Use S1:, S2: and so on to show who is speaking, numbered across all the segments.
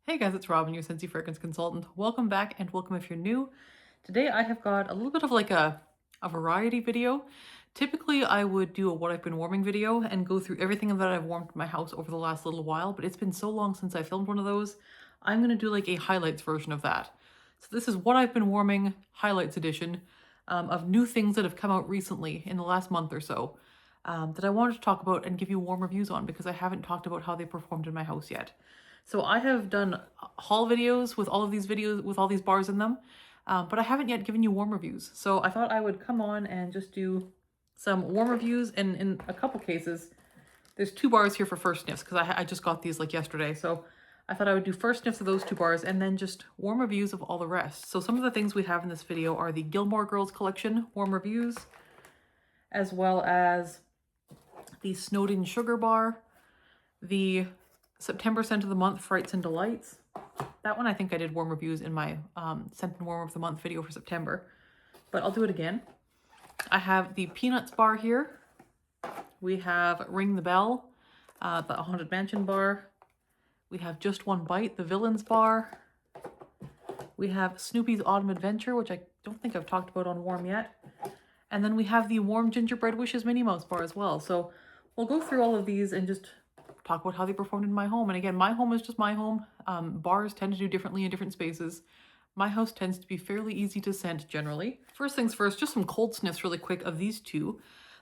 S1: Hey guys, it's Robyn, your Scentsy fragrance consultant. Welcome back and welcome if you're new. Today I have got a little bit of like a variety video. Typically I would do a what I've been warming video and go through everything that I've warmed in my house over the last little while, but it's been so long since I filmed one of those. I'm going to do like a highlights version of that. So this is what I've been warming highlights edition of new things that have come out recently in the last month or so that I wanted to talk about and give you warm reviews on because I haven't talked about how they performed in my house yet. So I have done haul videos with all of these videos with all these bars in them, but I haven't yet given you warm reviews. So I thought I would come on and just do some warm reviews, and in a couple cases, there's 2 bars here for first sniffs because I just got these like yesterday. So I thought I would do first sniffs of those 2 bars and then just warm reviews of all the rest. So some of the things we have in this video are the Gilmore Girls collection warm reviews, as well as the Snowden Sugar Bar, the September scent of the month, Frights and Delights. That one I think I did warm reviews in my scent and warm of the month video for September, but I'll do it again. I have the Peanuts bar here. We have Ring the Bell, the Haunted Mansion bar. We have Just One Bite, the Villains bar. We have Snoopy's Autumn Adventure, which I don't think I've talked about on warm yet. And then we have the Warm Gingerbread Wishes Minnie Mouse bar as well. So we'll go through all of these and just talk about how they performed in my home. And again, my home is just my home. Bars tend to do differently in different spaces. My house tends to be fairly easy to scent generally. First things first, just some cold sniffs really quick of these 2.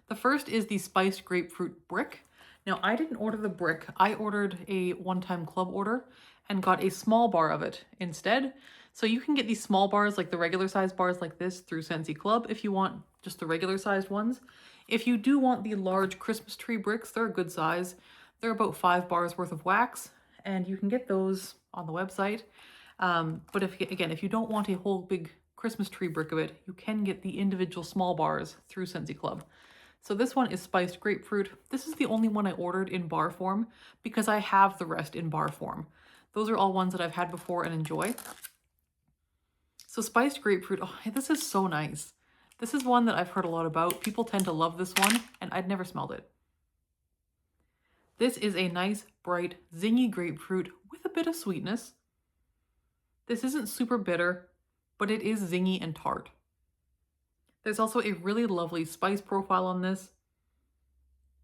S1: The first is the Spiced Grapefruit Brick. Now, I didn't order the brick. I ordered a one-time club order and got a small bar of it instead. So you can get these small bars, like the regular size bars like this, through Scentsy Club if you want just the regular sized ones. If you do want the large Christmas tree bricks, they're a good size. They're about 5 bars worth of wax, and you can get those on the website. But if you don't want a whole big Christmas tree brick of it, you can get the individual small bars through Scentsy Club. So this one is Spiced Grapefruit. This is the only one I ordered in bar form because I have the rest in bar form. Those are all ones that I've had before and enjoy. So Spiced Grapefruit, oh, this is so nice. This is one that I've heard a lot about. People tend to love this one, and I'd never smelled it. This is a nice, bright, zingy grapefruit with a bit of sweetness. This isn't super bitter, but it is zingy and tart. There's also a really lovely spice profile on this,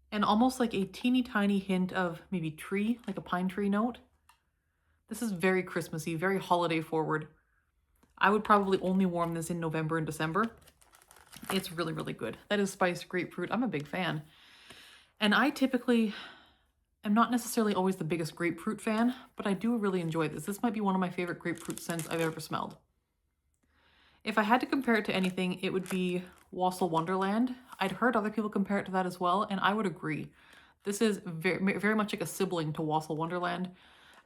S1: and almost like a teeny tiny hint of maybe tree, like a pine tree note. This is very Christmassy, very holiday forward. I would probably only warm this in November and December. It's really, really good. That is Spiced Grapefruit. I'm a big fan. And I typically am not necessarily always the biggest grapefruit fan, but I do really enjoy this. This might be one of my favorite grapefruit scents I've ever smelled. If I had to compare it to anything, it would be Wassail Wonderland. I'd heard other people compare it to that as well, and I would agree. This is very, very much like a sibling to Wassail Wonderland.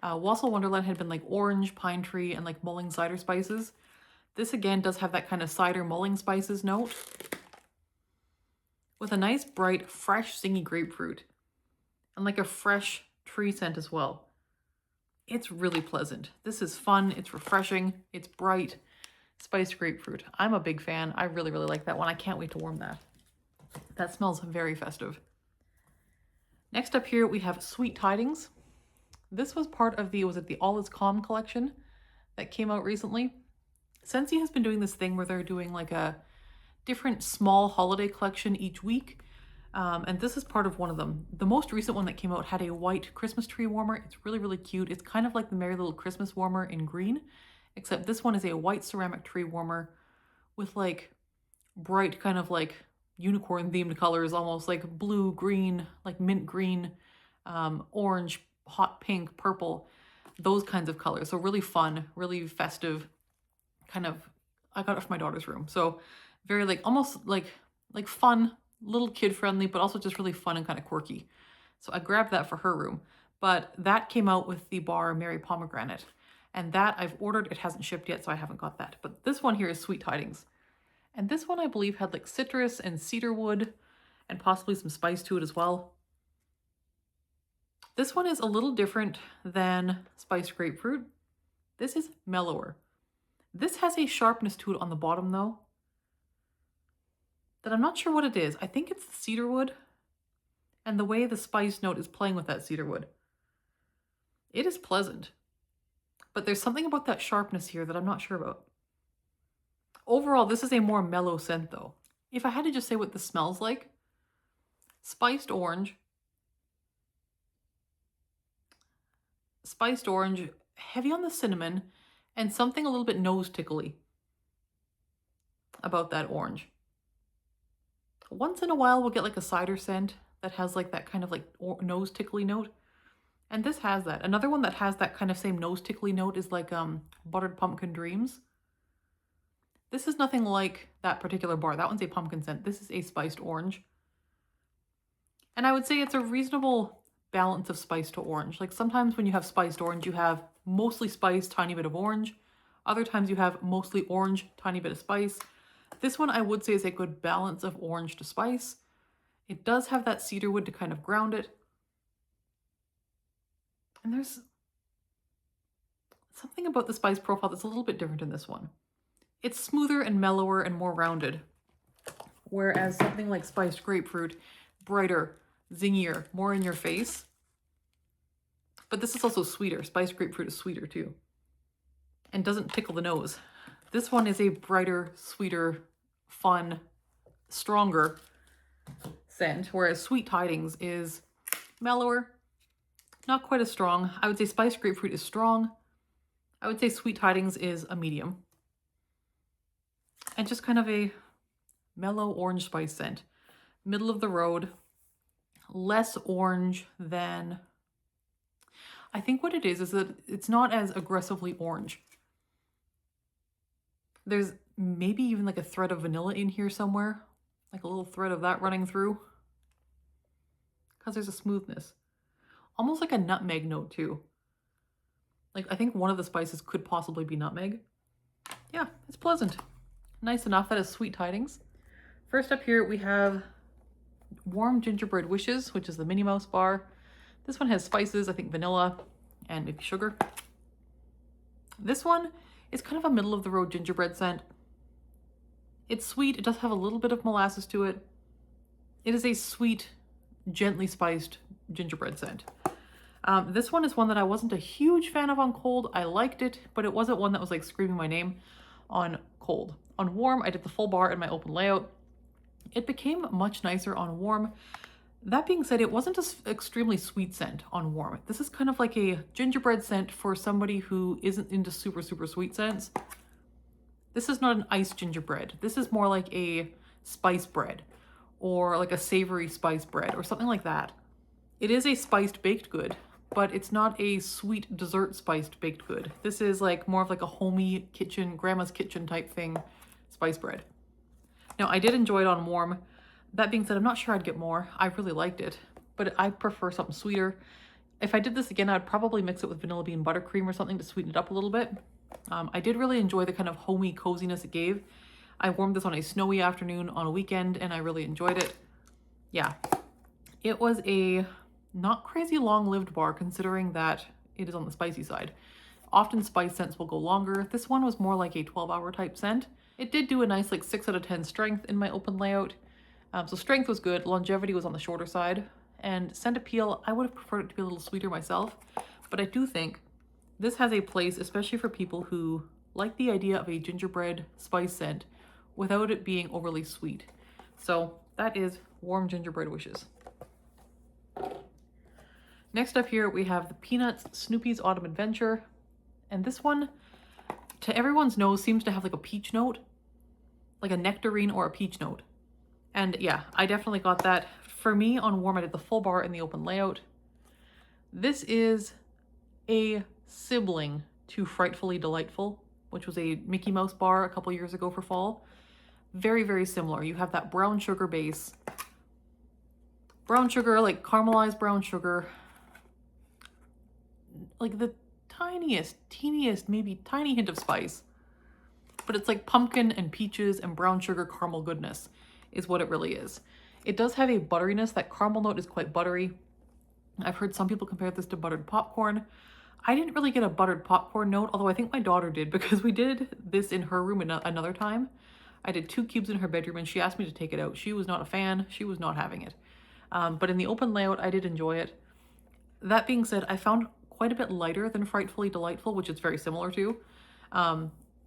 S1: Wassail Wonderland had been like orange, pine tree, and like mulling cider spices. This again does have that kind of cider mulling spices note with a nice, bright, fresh, zingy grapefruit and like a fresh tree scent as well. It's really pleasant. This is fun. It's refreshing. It's bright. Spiced Grapefruit. I'm a big fan. I really, really like that one. I can't wait to warm that. That smells very festive. Next up here, we have Sweet Tidings. This was part of the, was it the All Is Calm collection that came out recently? Scentsy has been doing this thing where they're doing like a different small holiday collection each week. And this is part of one of them. The most recent one that came out had a white Christmas tree warmer. It's really, really cute. It's kind of like the Merry Little Christmas warmer in green, except this one is a white ceramic tree warmer with like bright kind of like unicorn themed colors, almost like blue, green, like mint green, orange, hot pink, purple, those kinds of colors. So really fun, really festive, kind of, I got it for my daughter's room. So very like, almost like fun, little kid friendly, but also just really fun and kind of quirky. So I grabbed that for her room, but that came out with the bar Merry Pomegranate. And that I've ordered, it hasn't shipped yet, so I haven't got that. But this one here is Sweet Tidings. And this one I believe had like citrus and cedarwood and possibly some spice to it as well. This one is a little different than Spiced Grapefruit. This is mellower. This has a sharpness to it on the bottom though, that I'm not sure what it is. I think it's the cedarwood and the way the spice note is playing with that cedarwood. It is pleasant. But there's something about that sharpness here that I'm not sure about. Overall, this is a more mellow scent though. If I had to just say what this smells like, spiced orange, heavy on the cinnamon, and something a little bit nose tickly about that orange. Once in a while, we'll get like a cider scent that has like that kind of like nose tickly note. And this has that. Another one that has that kind of same nose tickly note is like Buttered Pumpkin Dreams. This is nothing like that particular bar. That one's a pumpkin scent. This is a spiced orange. And I would say it's a reasonable balance of spice to orange. Like sometimes when you have spiced orange, you have mostly spice, tiny bit of orange. Other times you have mostly orange, tiny bit of spice. This one I would say is a good balance of orange to spice. It does have that cedarwood to kind of ground it. And there's something about the spice profile that's a little bit different in this one. It's smoother and mellower and more rounded. Whereas something like spiced grapefruit, brighter, zingier, more in your face. But this is also sweeter. Spiced grapefruit is sweeter too. And doesn't tickle the nose. This one is a brighter, sweeter, fun, stronger scent. Whereas Sweet Tidings is mellower, not quite as strong. I would say spiced grapefruit is strong. I would say Sweet Tidings is a medium. And just kind of a mellow orange spice scent. Middle of the road. Less orange than... I think what it is that it's not as aggressively orange. There's maybe even like a thread of vanilla in here somewhere. Like a little thread of that running through. Because there's a smoothness. Almost like a nutmeg note too. Like I think one of the spices could possibly be nutmeg. Yeah, it's pleasant. Nice enough. That is Sweet Tidings. First up here we have Warm Gingerbread Wishes, which is the Minnie Mouse bar. This one has spices, I think vanilla and maybe sugar. This one is kind of a middle of the road gingerbread scent. It's sweet. It does have a little bit of molasses to it. It is a sweet, gently spiced gingerbread scent. This one is one that I wasn't a huge fan of on cold. I liked it, but it wasn't one that was like screaming my name on cold. On warm, I did the full bar in my open layout. It became much nicer on warm. That being said, it wasn't an extremely sweet scent on warm. This is kind of like a gingerbread scent for somebody who isn't into super, super sweet scents. This is not an iced gingerbread. This is more like a spice bread or like a savory spice bread or something like that. It is a spiced baked good, but it's not a sweet dessert spiced baked good. This is like more of like a homey kitchen, grandma's kitchen type thing, spice bread. Now I did enjoy it on warm. That being said, I'm not sure I'd get more. I really liked it, but I prefer something sweeter. If I did this again, I'd probably mix it with vanilla bean buttercream or something to sweeten it up a little bit. I did really enjoy the kind of homey coziness it gave. I warmed this on a snowy afternoon on a weekend and I really enjoyed it. Yeah, it was a not crazy long-lived bar considering that it is on the spicy side. Often spice scents will go longer. This one was more like a 12-hour type scent. It did do a nice like 6 out of 10 strength in my open layout. So strength was good, longevity was on the shorter side, and scent appeal, I would have preferred it to be a little sweeter myself, but I do think this has a place, especially for people who like the idea of a gingerbread spice scent without it being overly sweet. So that is Warm Gingerbread Wishes. Next up here we have the Peanuts Snoopy's Autumn Adventure, and this one, to everyone's nose, seems to have like a peach note, like a nectarine or a peach note. And yeah, I definitely got that. For me, on warm, I did the full bar in the open layout. This is a sibling to Frightfully Delightful, which was a Mickey Mouse bar a couple years ago for fall. Very, very similar. You have that brown sugar base. Brown sugar, like caramelized brown sugar. Like the tiniest, teeniest, maybe tiny hint of spice. But it's like pumpkin and peaches and brown sugar caramel goodness is what it really is. It does have a butteriness. That caramel note is quite buttery. I've heard some people compare this to buttered popcorn. I didn't really get a buttered popcorn note, although I think my daughter did because we did this in her room another time. I did 2 cubes in her bedroom and she asked me to take it out. She was not a fan. She was not having it. But in the open layout, I did enjoy it. That being said, I found quite a bit lighter than Frightfully Delightful, which it's very similar to.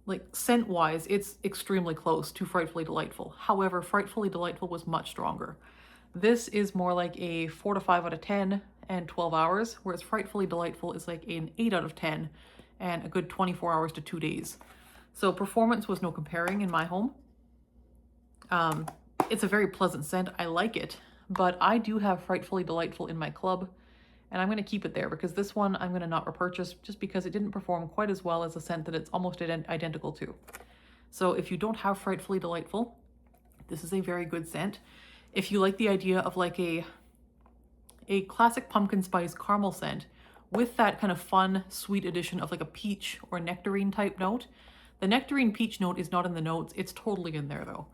S1: Like scent-wise, it's extremely close to Frightfully Delightful. However, Frightfully Delightful was much stronger. This is more like a 4 to 5 out of 10 and 12 hours, whereas Frightfully Delightful is like an 8 out of 10 and a good 24 hours to 2 days. So performance was no comparing in my home. It's a very pleasant scent. I like it, but I do have Frightfully Delightful in my club, and I'm going to keep it there because this one I'm going to not repurchase just because it didn't perform quite as well as a scent that it's almost identical to. So if you don't have Frightfully Delightful, this is a very good scent. If you like the idea of like a classic pumpkin spice caramel scent with that kind of fun, sweet addition of like a peach or nectarine type note, the nectarine peach note is not in the notes. It's totally in there though.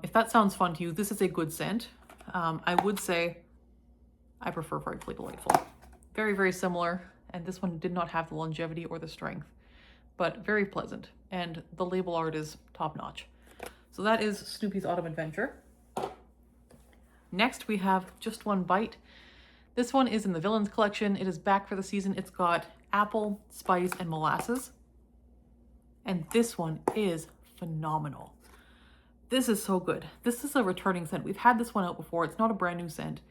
S1: If that sounds fun to you, this is a good scent. I would say I prefer Frightfully Delightful. Very, very similar, and this one did not have the longevity or the strength, but very pleasant, and the label art is top-notch. So that is Snoopy's Autumn Adventure. Next, we have Just One Bite. This one is in the Villains collection. It is back for the season. It's got apple, spice, and molasses, and this one is phenomenal. This is so good. This is a returning scent. We've had this one out before. It's not a brand new scent.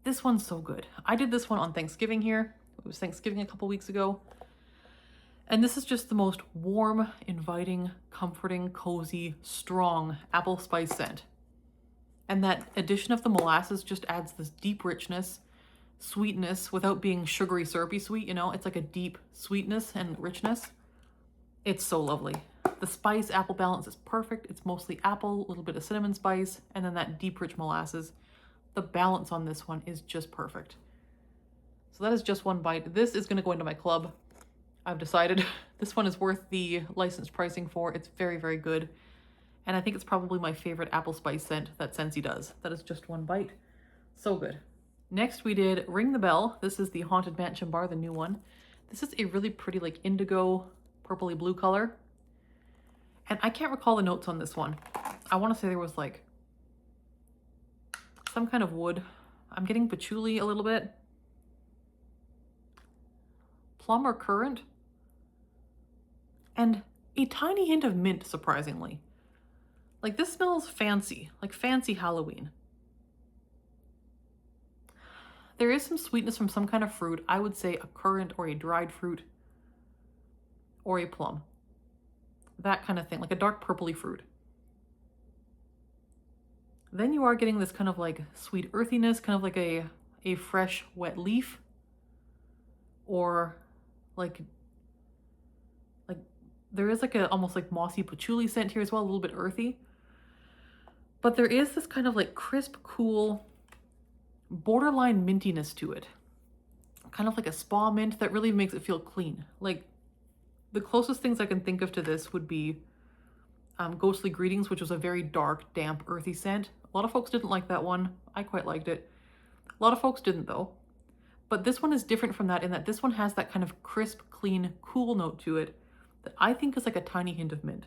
S1: This one's so good. I did this one on Thanksgiving here. It was Thanksgiving a couple weeks ago. And this is just the most warm, inviting, comforting, cozy, strong apple spice scent. And that addition of the molasses just adds this deep richness, sweetness without being sugary, syrupy sweet, you know? It's like a deep sweetness and richness. It's so lovely. The spice apple balance is perfect. It's mostly apple, a little bit of cinnamon spice, and then that deep rich molasses. The balance on this one is just perfect. So that is Just One Bite. This is going to go into my club. I've decided this one is worth the licensed pricing for. It's very, very good. And I think it's probably my favorite apple spice scent that Scentsy does. That is Just One Bite. So good. Next we did Ring the Bell. This is the Haunted Mansion Bar, the new one. This is a really pretty like indigo, purpley blue color. And I can't recall the notes on this one. I want to say there was like some kind of wood. I'm getting patchouli a little bit. Plum or currant. And a tiny hint of mint, surprisingly. Like this smells fancy, like fancy Halloween. There is some sweetness from some kind of fruit. I would say a currant or a dried fruit or a plum. That kind of thing, like a dark purpley fruit. Then you are getting this kind of like sweet earthiness, kind of like a fresh wet leaf, or like there is like a almost like mossy patchouli scent here as well, a little bit earthy. But there is this kind of like crisp, cool, borderline mintiness to it. Kind of like a spa mint that really makes it feel clean. Like the closest things I can think of to this would be Ghostly Greetings, which was a very dark, damp, earthy scent. A lot of folks didn't like that one. I quite liked it. A lot of folks didn't though. But this one is different from that in that this one has that kind of crisp, clean, cool note to it that I think is like a tiny hint of mint.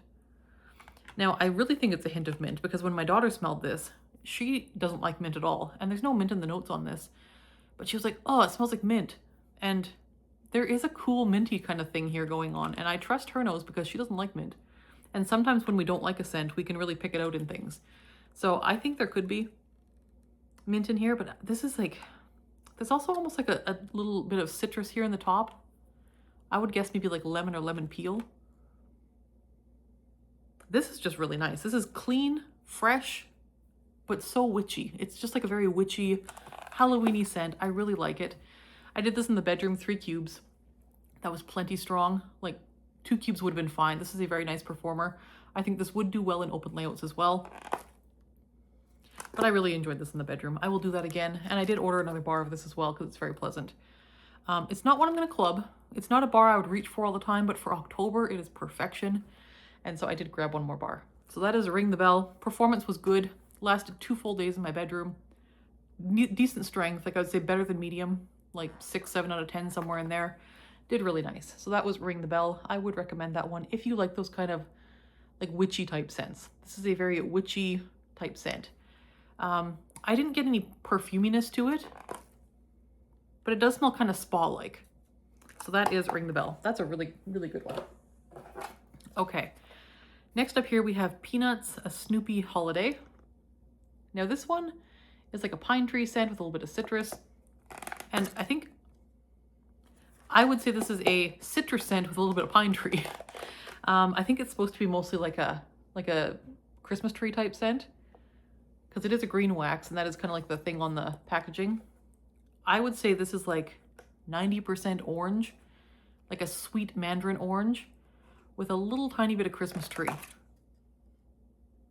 S1: Now, I really think it's a hint of mint because when my daughter smelled this, she doesn't like mint at all. And there's no mint in the notes on this. But she was like, oh, it smells like mint. And there is a cool minty kind of thing here going on. And I trust her nose because she doesn't like mint. And sometimes when we don't like a scent, we can really pick it out in things. So I think there could be mint in here, but this is like, there's also almost like a little bit of citrus here in the top. I would guess maybe like lemon or lemon peel. This is just really nice. This is clean, fresh, but so witchy. It's just like a very witchy, Halloween-y scent. I really like it. I did this in the bedroom, 3 cubes. That was plenty strong. Like 2 cubes would have been fine. This is a very nice performer. I think this would do well in open layouts as well. But I really enjoyed this in the bedroom. I will do that again. And I did order another bar of this as well because it's very pleasant. It's not one I'm going to club. It's not a bar I would reach for all the time, but for October, it is perfection. And so I did grab one more bar. So that is Ring the Bell. Performance was good. Lasted 2 full days in my bedroom. Decent strength, like I would say better than medium, like 6, 7 out of 10, somewhere in there. Did really nice. So that was Ring the Bell. I would recommend that one if you like those kind of like witchy type scents. This is a very witchy type scent. I didn't get any perfuminess to it, but it does smell kind of spa-like. So that is Ring the Bell. That's a really, really good one. Okay. Next up here we have Peanuts, a Snoopy Holiday. Now this one is like a pine tree scent with a little bit of citrus. And I would say this is a citrus scent with a little bit of pine tree. I think it's supposed to be mostly like a Christmas tree type scent, because it is a green wax and that is kind of like the thing on the packaging. I would say this is like 90% orange, like a sweet mandarin orange with a little tiny bit of Christmas tree.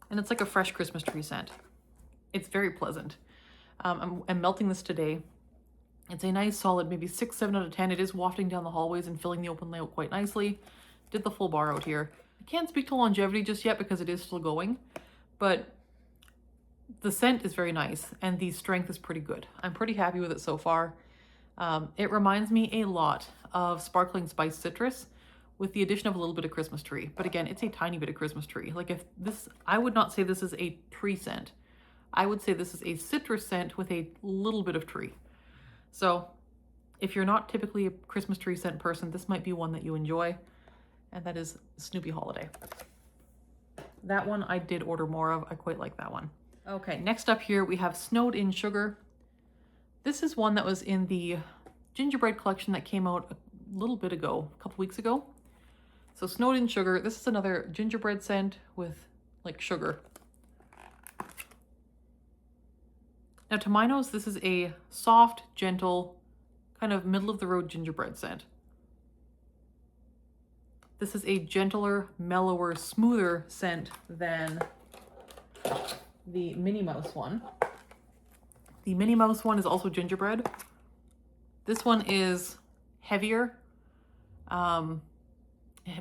S1: And it's like a fresh Christmas tree scent. It's very pleasant. I'm melting this today. It's a nice solid, maybe 6, 7 out of 10. It is wafting down the hallways and filling the open layout quite nicely. Did the full bar out here. I can't speak to longevity just yet because it is still going, but the scent is very nice and the strength is pretty good. I'm pretty happy with it so far. It reminds me a lot of Sparkling Spice Citrus with the addition of a little bit of Christmas tree. But again, it's a tiny bit of Christmas tree. Like if this, I would not say this is a tree scent. I would say this is a citrus scent with a little bit of tree. So if you're not typically a Christmas tree scent person, this might be one that you enjoy. And that is Snoopy Holiday. That one I did order more of. I quite like that one. Okay, next up here we have Snowed in Sugar. This is one that was in the gingerbread collection that came out a little bit ago, a couple weeks ago. So Snowed in Sugar, this is another gingerbread scent with like sugar. Now to my nose, this is a soft, gentle, kind of middle of the road gingerbread scent. This is a gentler, mellower, smoother scent than the Minnie Mouse one. The Minnie Mouse one is also gingerbread. This one is heavier,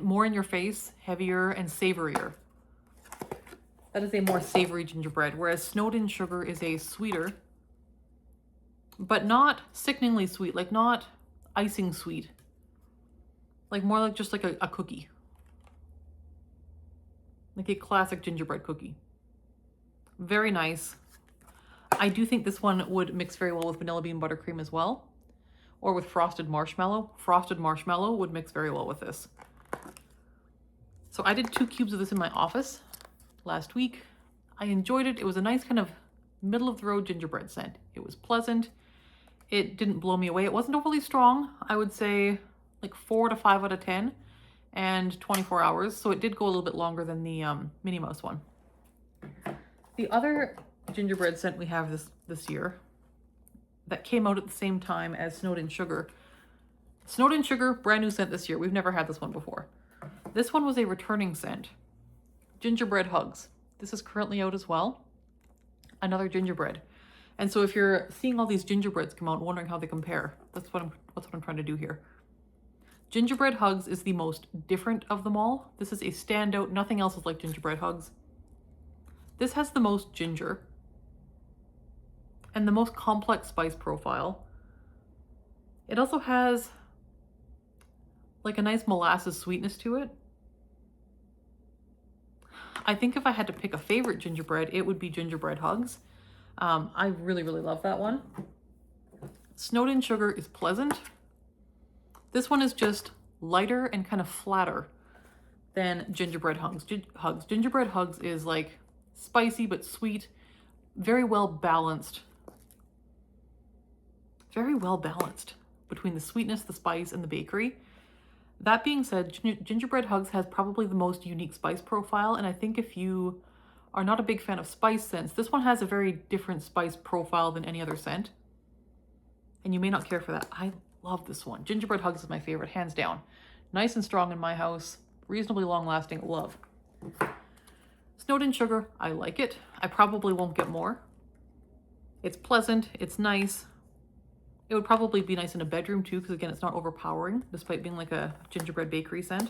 S1: more in your face, heavier, and savorier. That is a more savory gingerbread, whereas Snowed in Sugar is a sweeter, but not sickeningly sweet, like not icing sweet. Like more like just like a cookie. Like a classic gingerbread cookie. Very nice. I do think this one would mix very well with vanilla bean buttercream as well. Or with frosted marshmallow. Frosted marshmallow would mix very well with this. So I did 2 cubes of this in my office last week. I enjoyed it. It was a nice kind of middle of the road gingerbread scent. It was pleasant. It didn't blow me away. It wasn't overly strong. I would say like 4 to 5 out of 10 and 24 hours. So it did go a little bit longer than the Minnie Mouse one. The other gingerbread scent we have this year that came out at the same time as Snowed in Sugar. Snowed in Sugar, brand new scent this year. We've never had this one before. This one was a returning scent. Gingerbread Hugs. This is currently out as well. Another gingerbread. And so if you're seeing all these gingerbreads come out, wondering how they compare, that's what I'm trying to do here. Gingerbread Hugs is the most different of them all. This is a standout. Nothing else is like Gingerbread Hugs. This has the most ginger and the most complex spice profile. It also has like a nice molasses sweetness to it. I think if I had to pick a favorite gingerbread, it would be Gingerbread Hugs. I really, really love that one. Snowed in Sugar is pleasant. This one is just lighter and kind of flatter than Gingerbread Hugs. Gingerbread Hugs is like spicy but sweet, very well balanced. Very well balanced between the sweetness, the spice, and the bakery. That being said, Gingerbread Hugs has probably the most unique spice profile, and I think if you are not a big fan of spice scents, this one has a very different spice profile than any other scent. And you may not care for that. I love this one. Gingerbread Hugs is my favorite, hands down. Nice and strong in my house, reasonably long lasting, love. Snowed in Sugar, I like it. I probably won't get more. It's pleasant, it's nice. It would probably be nice in a bedroom too, because again, it's not overpowering, despite being like a gingerbread bakery scent.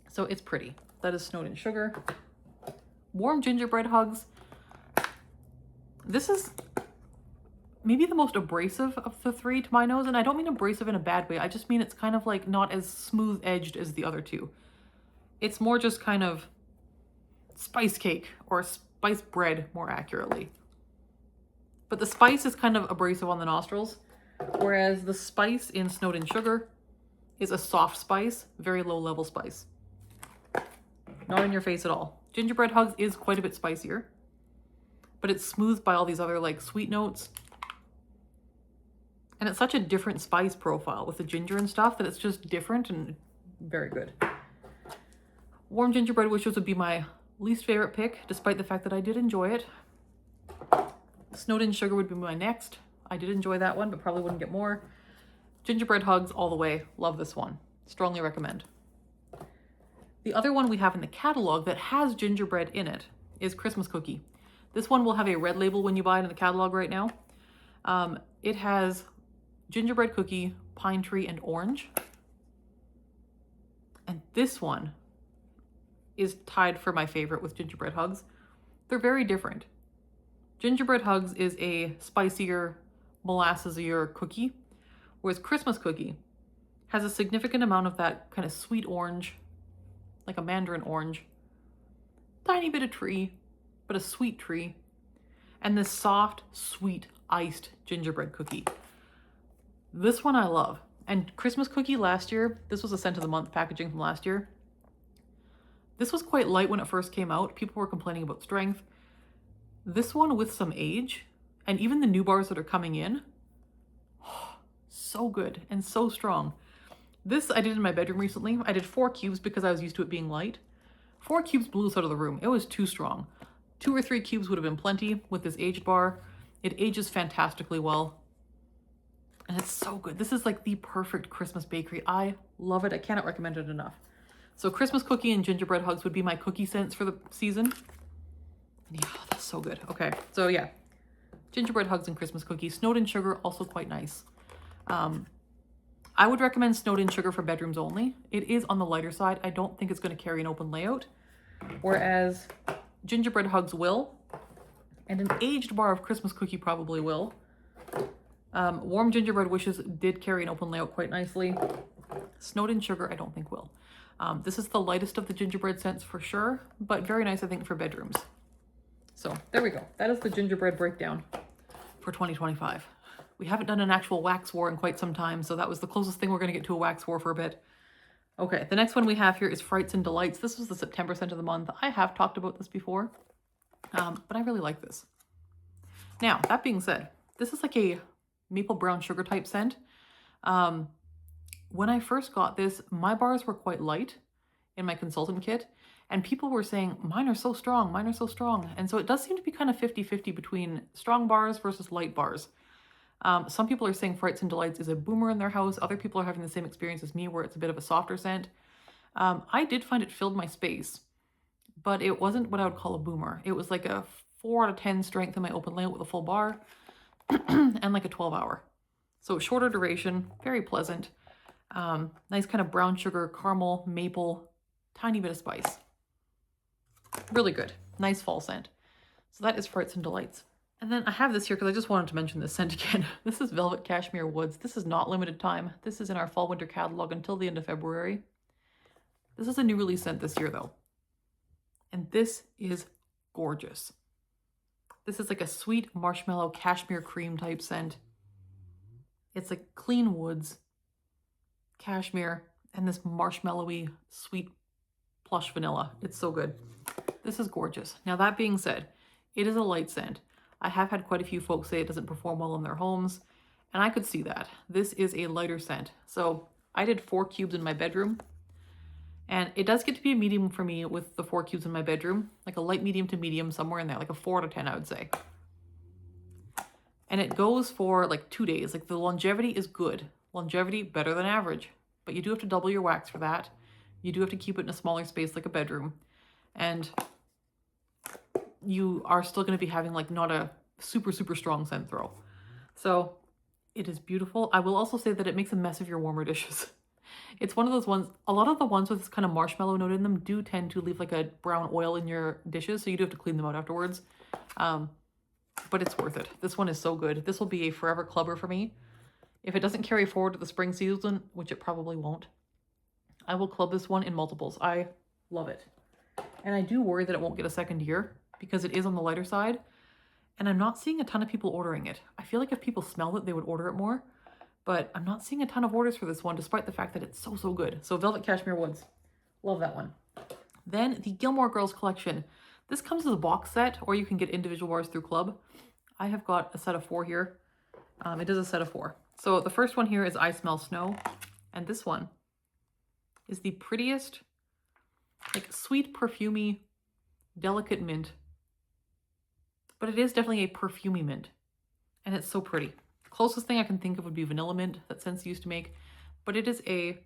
S1: So it's pretty. That is Snowed in Sugar. Warm Gingerbread Hugs. This is maybe the most abrasive of the 3 to my nose, and I don't mean abrasive in a bad way. I just mean it's kind of like not as smooth edged as the other 2. It's more just kind of spice cake or spice bread, more accurately. But the spice is kind of abrasive on the nostrils. Whereas the spice in Snowed In Sugar is a soft spice, very low level spice. Not in your face at all. Gingerbread Hugs is quite a bit spicier, but it's smoothed by all these other like sweet notes. And it's such a different spice profile with the ginger and stuff that it's just different and very good. Warm Gingerbread Wishes would be my least favorite pick, despite the fact that I did enjoy it. Snowed In Sugar would be my next. I did enjoy that one, but probably wouldn't get more. Gingerbread Hugs all the way. Love this one. Strongly recommend. The other one we have in the catalog that has gingerbread in it is Christmas Cookie. This one will have a red label when you buy it in the catalog right now. It has gingerbread cookie, pine tree, and orange. And this one is tied for my favorite with Gingerbread Hugs. They're very different. Gingerbread Hugs is a spicier, molassesier cookie, whereas Christmas Cookie has a significant amount of that kind of sweet orange, like a mandarin orange, tiny bit of tree, but a sweet tree, and this soft, sweet, iced gingerbread cookie. This one I love. And Christmas Cookie last year, this was a scent of the month packaging from last year. This was quite light when it first came out. People were complaining about strength. This one with some age, and even the new bars that are coming in, so good and so strong. This I did in my bedroom recently. I did 4 cubes because I was used to it being light. 4 cubes blew us out of the room. It was too strong. 2 or 3 cubes would have been plenty with this aged bar. It ages fantastically well. And it's so good. This is like the perfect Christmas bakery. I love it. I cannot recommend it enough. So Christmas Cookie and Gingerbread Hugs would be my cookie scents for the season. Yeah, that's so good. Okay, so yeah. Gingerbread Hugs and Christmas Cookie. Snowed In Sugar, also quite nice. I would recommend Snowed In Sugar for bedrooms only. It is on the lighter side. I don't think it's going to carry an open layout. Whereas Gingerbread Hugs will. And an aged bar of Christmas Cookie probably will. Warm Gingerbread Wishes did carry an open layout quite nicely. Snowed In Sugar I don't think will. This is the lightest of the gingerbread scents for sure, but very nice I think for bedrooms. So there we go. That is the gingerbread breakdown for 2025. We haven't done an actual wax war in quite some time, so that was the closest thing we're going to get to a wax war for a bit. Okay, the next one we have here is Frights and Delights. This was the September scent of the month. I have talked about this before, but I really like this. Now, that being said, this is like a maple brown sugar type scent. When I first got this, my bars were quite light in my consultant kit, and people were saying, mine are so strong, mine are so strong. And so it does seem to be kind of 50-50 between strong bars versus light bars. Some people are saying Frights and Delights is a boomer in their house. Other people are having the same experience as me where it's a bit of a softer scent. I did find it filled my space, but it wasn't what I would call a boomer. It was like a 4 out of 10 strength in my open layout with a full bar and like a 12-hour. So shorter duration, very pleasant. Nice kind of brown sugar, caramel, maple, tiny bit of spice. Really good. Nice fall scent. So that is Frights and Delights. And then I have this here because I just wanted to mention this scent again. This is Velvet Cashmere Woods. This is not limited time. This is in our fall winter catalog until the end of February. This is a new release scent this year though. And this is gorgeous. This is like a sweet marshmallow cashmere cream type scent. It's like clean woods, cashmere, and this marshmallowy sweet plush vanilla. It's so good. This is gorgeous. Now that being said, it is a light scent. I have had quite a few folks say it doesn't perform well in their homes, and I could see that. This is a lighter scent. So I did 4 cubes in my bedroom, and it does get to be a medium for me with the 4 cubes in my bedroom, like a light medium to medium, somewhere in there, like a 4 out of 10, I would say. And it goes for like 2 days. Like the longevity is good. Longevity better than average, but you do have to double your wax for that. You do have to keep it in a smaller space like a bedroom. And you are still going to be having like not a super, super strong scent throw. So it is beautiful. I will also say that it makes a mess of your warmer dishes. It's one of those ones, a lot of the ones with this kind of marshmallow note in them do tend to leave like a brown oil in your dishes, so you do have to clean them out afterwards. But it's worth it. This one is so good. This will be a forever clubber for me. If it doesn't carry forward to the spring season, which it probably won't, I will club this one in multiples. I love it. And I do worry that it won't get a second year because it is on the lighter side. And I'm not seeing a ton of people ordering it. I feel like if people smelled it, they would order it more. but I'm not seeing a ton of orders for this one, despite the fact that it's so, so good. So Velvet Cashmere Woods, love that one. Then the Gilmore Girls collection. This comes as a box set, or you can get individual bars through Club. I have got a set of 4 here. It is a set of 4. So the first one here is I Smell Snow, and this one is the prettiest, like sweet, perfumey, delicate mint. But it is definitely a perfumey mint, and it's so pretty. Closest thing I can think of would be vanilla mint that Scentsy used to make, but it is a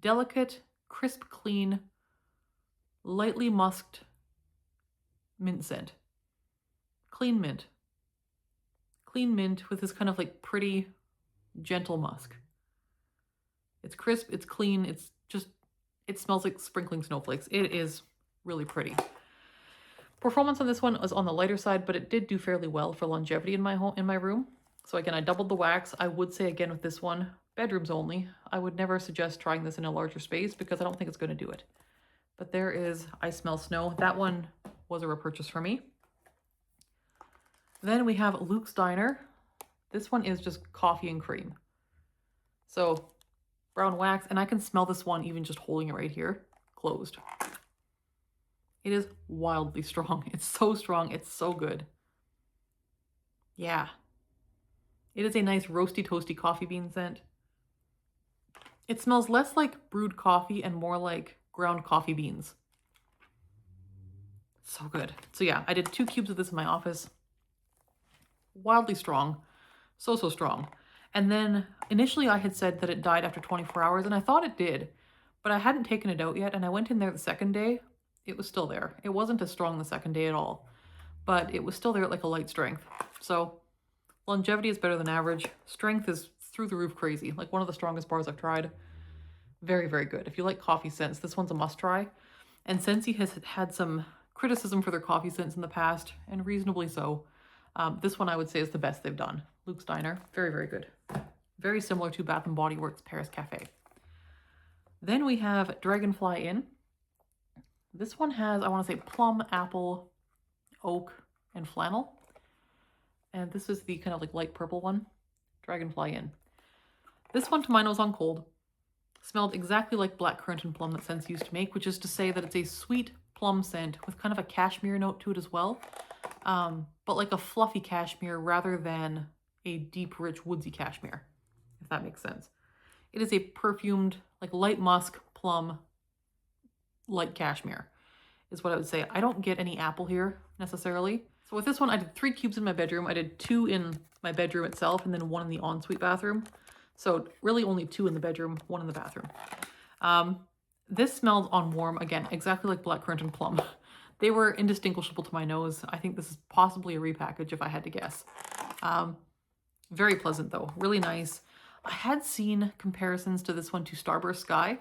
S1: delicate, crisp, clean, lightly musked mint scent. Clean mint. Clean mint with this kind of like pretty, gentle musk. It's crisp, it's clean, it's just, it smells like sprinkling snowflakes. It is really pretty. Performance on this one was on the lighter side, but it did do fairly well for longevity in my home, in my room. So again, I doubled the wax. I would say again with this one, bedrooms only. I would never suggest trying this in a larger space because I don't think it's going to do it. But there is I Smell Snow. That one was a repurchase for me. Then we have Luke's Diner. This one is just coffee and cream. So brown wax, and I can smell this one even just holding it right here, closed. It is wildly strong. It's so strong. It's so good. Yeah. It is a nice roasty, toasty coffee bean scent. It smells less like brewed coffee and more like ground coffee beans. So good. So yeah, I did 2 cubes of this in my office. Wildly strong. So, so strong. And then initially I had said that it died after 24 hours, and I thought it did, but I hadn't taken it out yet, and I went in there the second day. It was still there. It wasn't as strong the second day at all, but it was still there at like a light strength. So longevity is better than average. Strength is through the roof crazy. Like one of the strongest bars I've tried. Very, very good. If you like coffee scents, this one's a must try. And Scentsy has had some criticism for their coffee scents in the past, and reasonably so. This one I would say is the best they've done. Luke's Diner. Very, very good. Very similar to Bath & Body Works Paris Cafe. Then we have Dragonfly Inn. This one has, I want to say, plum, apple, oak, and flannel. And this is the kind of like light purple one. Dragonfly Inn. This one, to my nose on cold, smelled exactly like blackcurrant and plum that Scentsy used to make, which is to say that it's a sweet plum scent with kind of a cashmere note to it as well. But like a fluffy cashmere rather than a deep, rich, woodsy cashmere, if that makes sense. It is a perfumed, like light musk, plum, light cashmere is what I would say. I don't get any apple here necessarily. So with this one, I did 3 cubes in my bedroom. I did 2 in my bedroom itself and then 1 in the ensuite bathroom. So really only 2 in the bedroom, 1 in the bathroom. This smelled on warm, again, exactly like blackcurrant and plum. They were indistinguishable to my nose. I think this is possibly a repackage if I had to guess. Very pleasant though, really nice. I had seen comparisons to this one to Starburst Sky,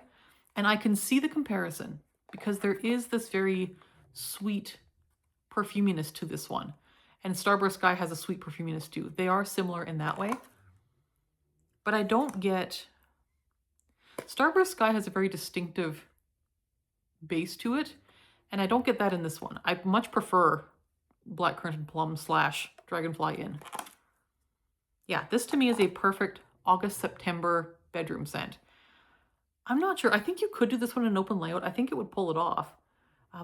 S1: and I can see the comparison because there is this very sweet perfuminess to this one. And Starburst Sky has a sweet perfuminess too. They are similar in that way. But I don't get... Starburst Sky has a very distinctive base to it, and I don't get that in this one. I much prefer Blackcurrant and Plum / Dragonfly Inn. Yeah, this to me is a perfect August-September bedroom scent. I'm not sure. I think you could do this one in an open layout. I think it would pull it off.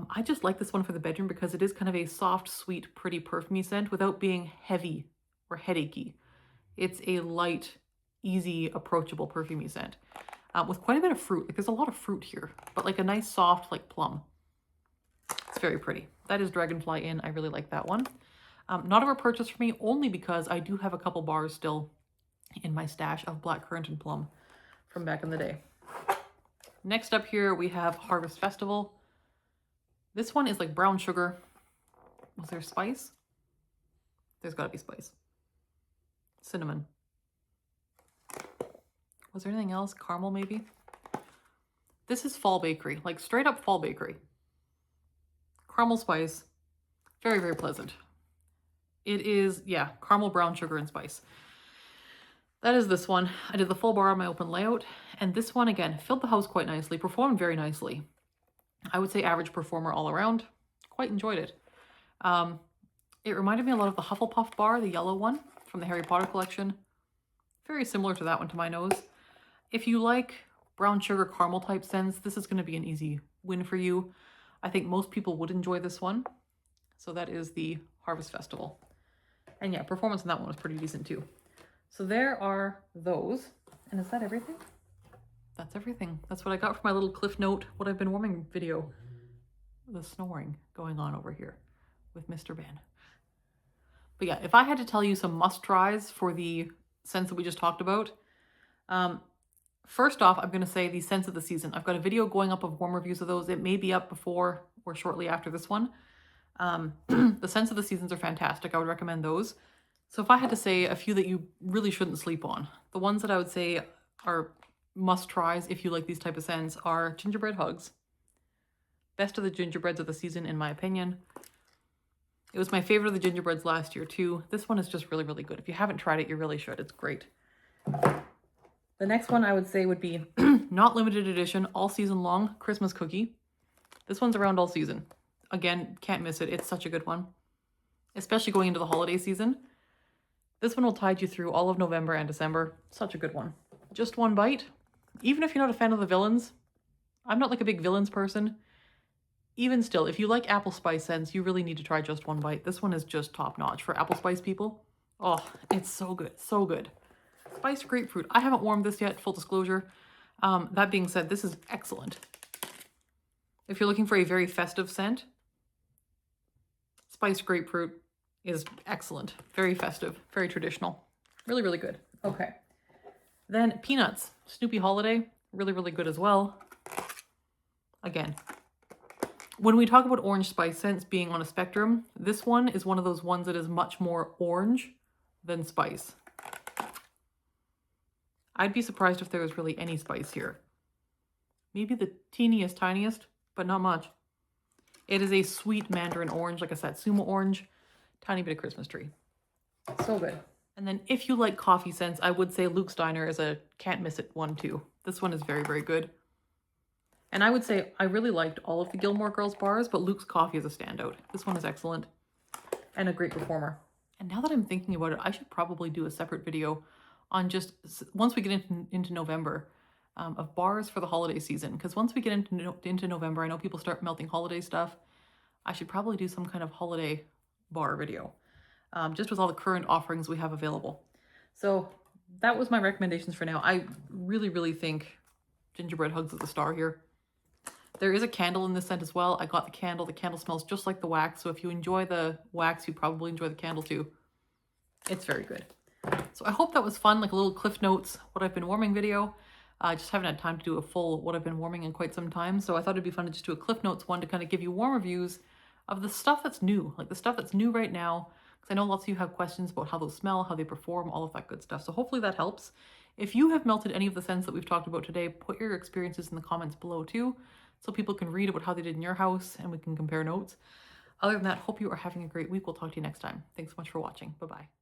S1: I just like this one for the bedroom because it is kind of a soft, sweet, pretty perfumey scent without being heavy or headachy. It's a light, easy, approachable perfumey scent with quite a bit of fruit. Like there's a lot of fruit here, but like a nice soft like plum. It's very pretty. That is Dragonfly Inn. I really like that one. Not a repurchase for me only because I do have a couple bars still in my stash of Blackcurrant and Plum from back in the day. Next up here we have Harvest Festival. This one is like brown sugar. Was there spice? There's got to be spice. Cinnamon. Was there anything else? Caramel maybe? This is Fall Bakery, like straight up Fall Bakery. Caramel spice. Very, very pleasant. It is, yeah, caramel, brown sugar, and spice. That is this one. I did the full bar on my open layout, and this one, again, filled the house quite nicely, performed very nicely. I would say average performer all around. Quite enjoyed it. It reminded me a lot of the Hufflepuff bar, the yellow one from the Harry Potter collection. Very similar to that one to my nose. If you like brown sugar caramel type scents, this is going to be an easy win for you. I think most people would enjoy this one. So that is the Harvest Festival. And yeah, performance on that one was pretty decent too. So there are those. And is that everything? That's everything. That's what I got for my little Cliff Note, what I've been warming video. The snoring going on over here with Mr. Ben. But yeah, if I had to tell you some must-tries for the scents that we just talked about, first off, I'm going to say the scents of the season. I've got a video going up of warm reviews of those. It may be up before or shortly after this one. The scents of the seasons are fantastic. I would recommend those. So if I had to say a few that you really shouldn't sleep on, the ones that I would say are must-tries if you like these type of scents are Gingerbread Hugs. Best of the gingerbreads of the season, in my opinion. It was my favorite of the gingerbreads last year too. This one is just really, really good. If you haven't tried it, you really should. It's great. The next one I would say would be not limited edition, all season long Christmas cookie. This one's around all season. Again, can't miss it. It's such a good one, especially going into the holiday season. This one will tide you through all of November and December. Such a good one. Just one bite. Even if you're not a fan of the villains, I'm not like a big villains person. Even still, if you like apple spice scents, you really need to try just one bite. This one is just top notch for apple spice people. Oh, it's so good. So good. Spiced grapefruit. I haven't warmed this yet, full disclosure. That being said, this is excellent. If you're looking for a very festive scent, spiced grapefruit is excellent. Very festive, very traditional. Really, really good. Okay. Then peanuts. Snoopy Holiday. Really, really good as well. Again, when we talk about orange spice scents being on a spectrum, this one is one of those ones that is much more orange than spice. I'd be surprised if there was really any spice here. Maybe the teeniest, tiniest, but not much. It is a sweet mandarin orange, like a satsuma orange, tiny bit of Christmas tree. So good. And then if you like coffee scents, I would say Luke's Diner is a can't miss it one too. This one is very, very good. And I would say I really liked all of the Gilmore Girls bars, but Luke's Coffee is a standout. This one is excellent and a great performer. And now that I'm thinking about it, I should probably do a separate video on just, once we get into November, of bars for the holiday season. Because once we get into November, I know people start melting holiday stuff. I should probably do some kind of holiday bar video, just with all the current offerings we have available. So that was my recommendations for now. I really, really think Gingerbread Hugs is the star here. There is a candle in this scent as well. I got the candle. The candle smells just like the wax. So if you enjoy the wax, you probably enjoy the candle too. It's very good. So I hope that was fun, like a little Cliff Notes, what I've been warming video. I just haven't had time to do a full what I've been warming in quite some time. So I thought it'd be fun to just do a Cliff Notes one to kind of give you warm reviews of the stuff that's new, like the stuff that's new right now. Because I know lots of you have questions about how those smell, how they perform, all of that good stuff. So hopefully that helps. If you have melted any of the scents that we've talked about today, put your experiences in the comments below too, so people can read about how they did in your house and we can compare notes. Other than that, hope you are having a great week. We'll talk to you next time. Thanks so much for watching. Bye-bye.